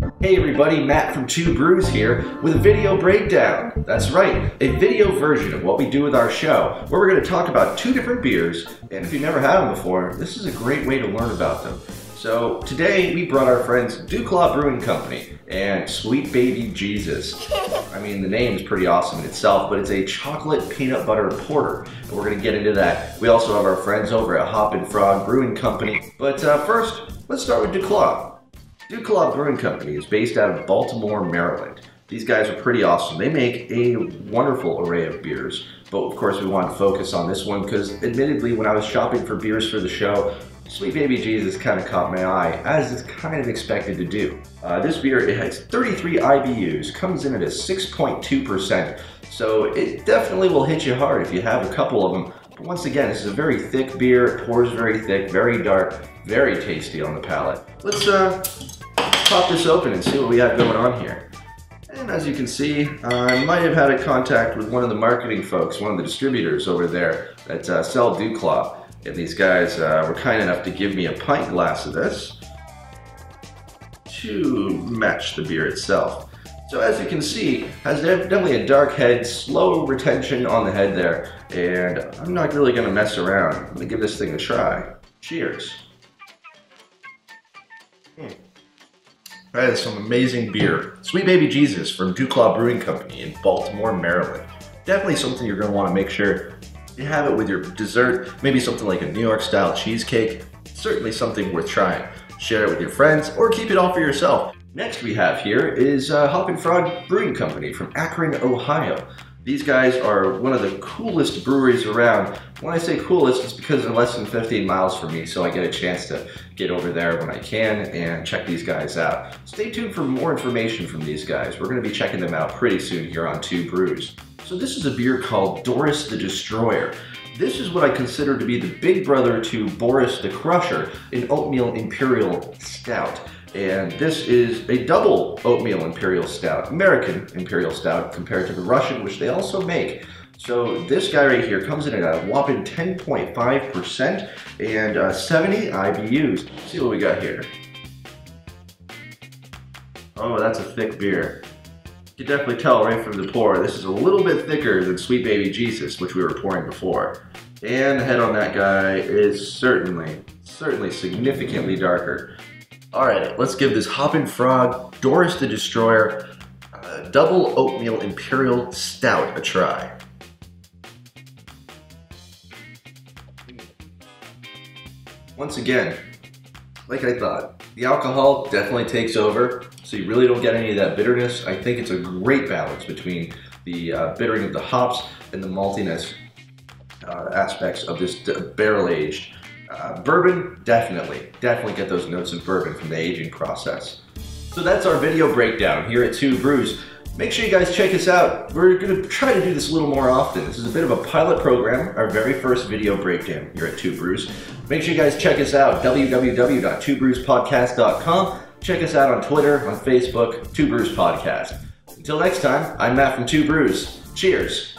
Hey everybody, Matt from Two Brews here with a video breakdown. That's right, a video version of what we do with our show, where we're going to talk about two different beers, and if you've never had them before, this is a great way to learn about them. So today we brought our friends DuClaw Brewing Company and Sweet Baby Jesus. I mean, the name is pretty awesome in itself, but it's a chocolate peanut butter porter, and we're going to get into that. We also have our friends over at Hoppin Brewing Company, but first, let's start with DuClaw. DuClaw Brewing Company is based out of Baltimore, Maryland. These guys are pretty awesome. They make a wonderful array of beers, but of course we want to focus on this one because admittedly when I was shopping for beers for the show, Sweet Baby Jesus kind of caught my eye, as it's kind of expected to do. This beer, it has 33 IBUs, comes in at a 6.2%, so it definitely will hit you hard if you have a couple of them. But once again, this is a very thick beer, it pours very thick, very dark, very tasty on the palate. Let's pop this open and see what we have going on here. And as you can see, I might have had a contact with one of the marketing folks, one of the distributors over there that sell DuClaw. And these guys were kind enough to give me a pint glass of this to match the beer itself. So as you can see, has definitely a dark head, slow retention on the head there, and I'm not really going to mess around. I'm going to give this thing a try. Cheers. That is some amazing beer. Sweet Baby Jesus from DuClaw Brewing Company in Baltimore, Maryland. Definitely something you're going to want to make sure you have it with your dessert, maybe something like a New York style cheesecake. Certainly something worth trying. Share it with your friends or keep it all for yourself. Next we have here is Hoppin Brewing Company from Akron, Ohio. These guys are one of the coolest breweries around. When I say coolest, it's because they're less than 15 miles from me, so I get a chance to get over there when I can and check these guys out. Stay tuned for more information from these guys. We're going to be checking them out pretty soon here on Two Brews. So this is a beer called D.O.R.I.S the Destroyer. This is what I consider to be the big brother to Boris the Crusher, an oatmeal imperial stout. And this is a double oatmeal imperial stout, American imperial stout, compared to the Russian, which they also make. So this guy right here comes in at a whopping 10.5% and 70 IBUs. Let's see what we got here. Oh, that's a thick beer. You can definitely tell right from the pour, this is a little bit thicker than Sweet Baby Jesus, which we were pouring before. And the head on that guy is certainly significantly darker. Alright, let's give this Hoppin D.O.R.I.S the Destroyer double oatmeal imperial stout a try. Once again, like I thought, the alcohol definitely takes over, so you really don't get any of that bitterness. I think it's a great balance between the bittering of the hops and the maltiness aspects of this barrel-aged bourbon. Definitely get those notes of bourbon from the aging process. So that's our video breakdown here at Two Brews. Make sure you guys check us out. We're going to try to do this a little more often. This is a bit of a pilot program, our very first video breakdown here at Two Brews. Make sure you guys check us out, www.twobrewspodcast.com. Check us out on Twitter, on Facebook, Two Brews Podcast. Until next time, I'm Matt from Two Brews. Cheers.